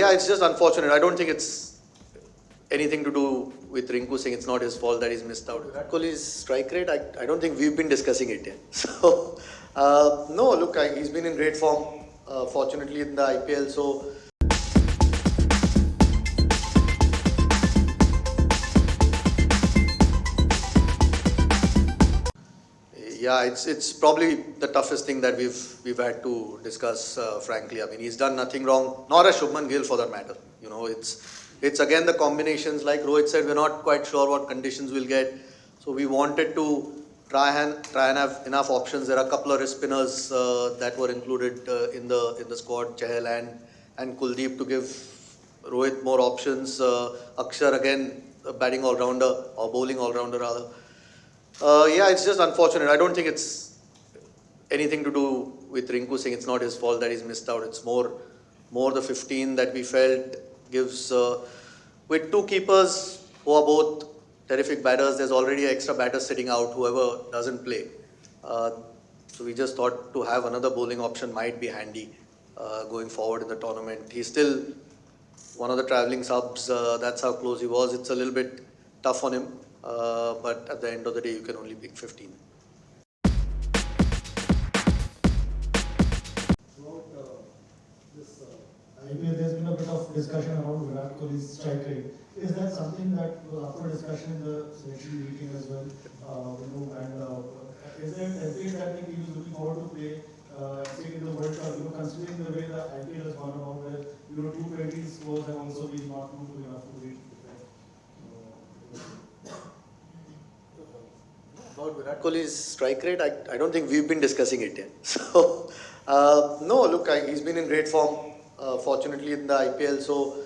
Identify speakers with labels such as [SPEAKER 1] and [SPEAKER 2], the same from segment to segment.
[SPEAKER 1] Yeah, it's just unfortunate. I don't think it's anything to do with Rinku Singh. It's not his fault that he's missed out. Virat Kohli's strike rate, I don't think we've been discussing it yet. So, no, look, he's been in great form, fortunately, in the IPL. So, yeah, it's probably the toughest thing that we've had to discuss, frankly. I mean, he's done nothing wrong, nor has Shubman Gill for that matter. You know, it's again the combinations. Like Rohit said, we're not quite sure what conditions we'll get, so we wanted to try and have enough options. There are a couple of wrist spinners that were included in the squad, Chahal and Kuldeep, to give Rohit more options. Akshar again, a batting all rounder or bowling all rounder rather. Yeah, it's just unfortunate. I don't think it's anything to do with Rinku Singh. It's not his fault that he's missed out. It's more the 15 that we felt gives, with two keepers who are both terrific batters. There's already an extra batter sitting out, whoever doesn't play. So we just thought to have another bowling option might be handy going forward in the tournament. He's still one of the travelling subs. That's how close he was. It's a little bit tough on him. But at the end of the day, you can only pick 15.
[SPEAKER 2] IPL, there's been a bit of discussion around Virat Kohli's strike rate. Is that something that was up for discussion in the selection meeting as well? Is there an FA that he was looking forward to play, say in the World Cup? Considering the way the IPL has gone about, where 220 scores have also been not moved enough to reach.
[SPEAKER 1] About Virat Kohli's strike rate, I don't think we've been discussing it yet. So, no, look, he's been in great form, fortunately, in the IPL. So,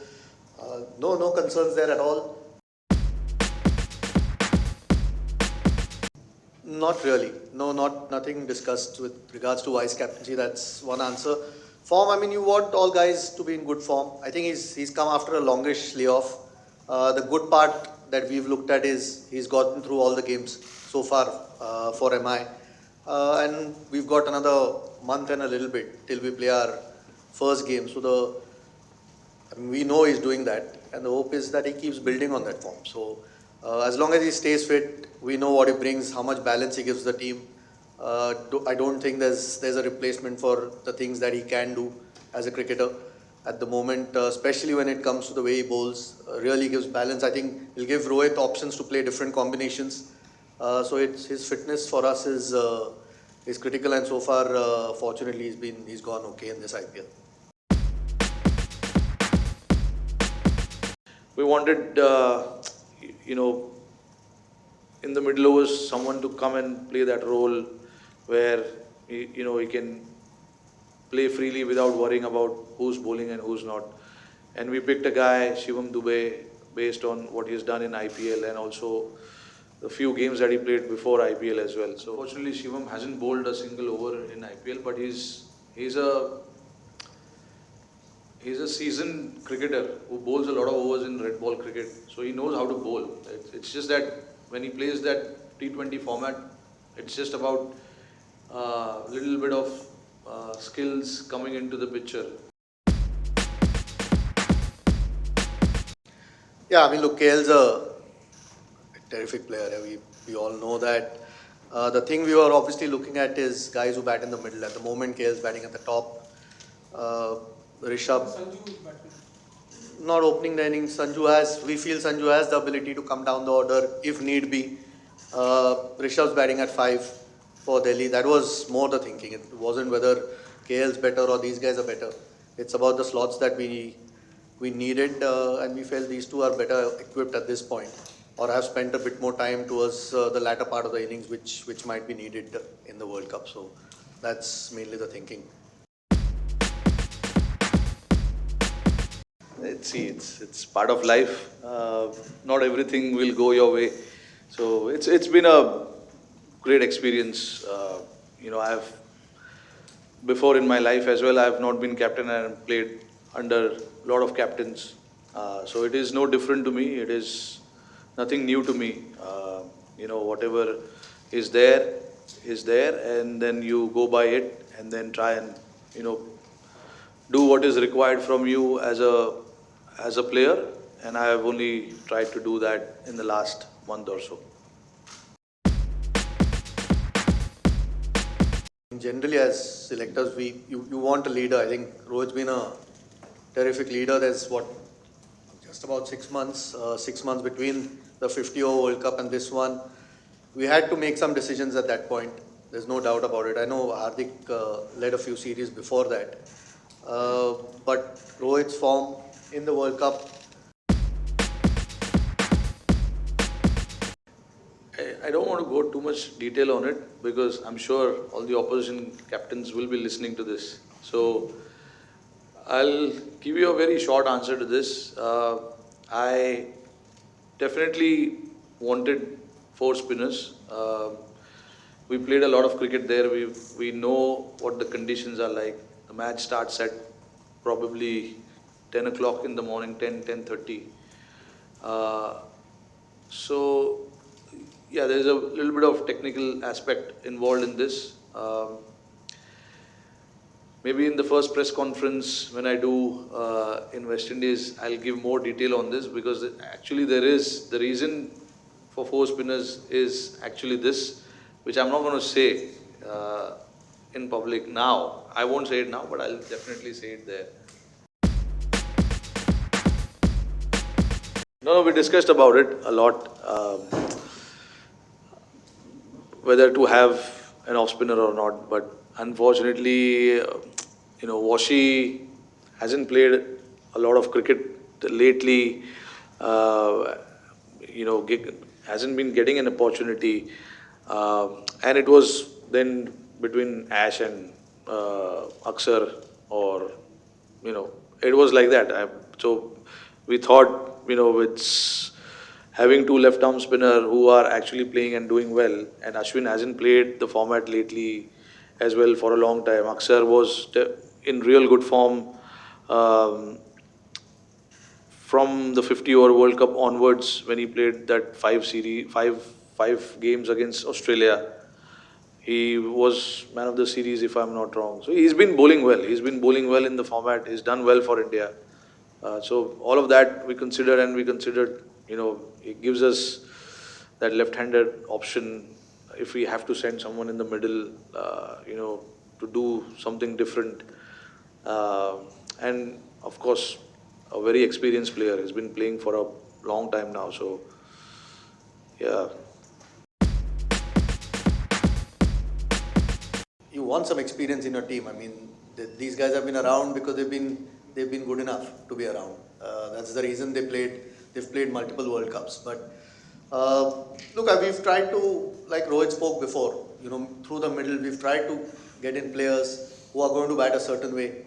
[SPEAKER 1] no concerns there at all. Not really. No, nothing discussed with regards to vice captaincy. That's one answer. Form, I mean, you want all guys to be in good form. I think he's come after a longish layoff. The good part that we've looked at is he's gotten through all the games so far for MI. And we've got another month and a little bit till we play our first game. So we know he's doing that, and the hope is that he keeps building on that form. So as long as he stays fit, we know what he brings, how much balance he gives the team. I don't think there's a replacement for the things that he can do as a cricketer at the moment, especially when it comes to the way he bowls. Really gives balance. I think he'll give Rohit options to play different combinations. So his fitness for us is critical, and so far, fortunately, he's gone okay in this IPL.
[SPEAKER 3] We wanted, in the middle overs, someone to come and play that role where he can play freely without worrying about who's bowling and who's not. And we picked a guy, Shivam Dube, based on what he's done in IPL and also the few games that he played before IPL as well. So fortunately, Shivam hasn't bowled a single over in IPL, but he's a seasoned cricketer who bowls a lot of overs in red ball cricket. So he knows how to bowl. It's just that when he plays that T20 format, it's just about a little bit of skills coming into the picture.
[SPEAKER 1] Yeah, I mean, look, KL's a terrific player. We all know that. The thing we were obviously looking at is guys who bat in the middle. At the moment, KL's batting at the top. Rishabh not opening the innings. We feel Sanju has the ability to come down the order if need be. Rishabh's batting at 5 for Delhi. That was more the thinking. It wasn't whether KL's better or these guys are better. It's about the slots that we needed, and we felt these two are better equipped at this point, or have spent a bit more time towards the latter part of the innings, which might be needed in the World Cup. So that's mainly the thinking.
[SPEAKER 3] It's part of life. Not everything will go your way. So it's been a great experience. Before in my life as well, I have not been captain and played under a lot of captains. So it is no different to me. It is nothing new to me. Whatever is there, and then you go by it and then try and, do what is required from you as a as a player, and I have only tried to do that in the last month or so.
[SPEAKER 1] Generally, as selectors, you want a leader. I think Rohit's been a terrific leader. There's just about 6 months, 6 months between the 50-over World Cup and this one. We had to make some decisions at that point. There's no doubt about it. I know Hardik led a few series before that. But Rohit's form in the World Cup,
[SPEAKER 3] I don't want to go too much detail on it because I'm sure all the opposition captains will be listening to this. So I'll give you a very short answer to this. I definitely wanted 4 spinners. We played a lot of cricket there. We know what the conditions are like. The match starts at probably 10 o'clock in the morning, 10:30. So yeah, there's a little bit of technical aspect involved in this. Maybe in the first press conference when I do in West Indies, I'll give more detail on this because actually there is the reason for 4 spinners is actually this, which I'm not going to say in public now. I won't say it now, but I'll definitely say it there. No, we discussed about it a lot. Whether to have an off spinner or not, but unfortunately, Washi hasn't played a lot of cricket lately. Hasn't been getting an opportunity, and it was then between Ash and Aksar, or it was like that. So we thought, it's having 2 left-arm spinner who are actually playing and doing well, and Ashwin hasn't played the format lately as well for a long time. Aksar was in real good form from the 50-over World Cup onwards when he played that 5 games against Australia. He was man of the series, if I'm not wrong. So he's been bowling well. He's been bowling well in the format. He's done well for India. So all of that we considered, and we considered, it gives us that left-handed option if we have to send someone in the middle, to do something different. And of course, a very experienced player. He's been playing for a long time now. So, yeah.
[SPEAKER 1] you want some experience in your team. I mean, these guys have been around because they've been good enough to be around. That's the reason they've played multiple World Cups. But look, we've tried to, like Rohit spoke before, through the middle, we've tried to get in players who are going to bat a certain way.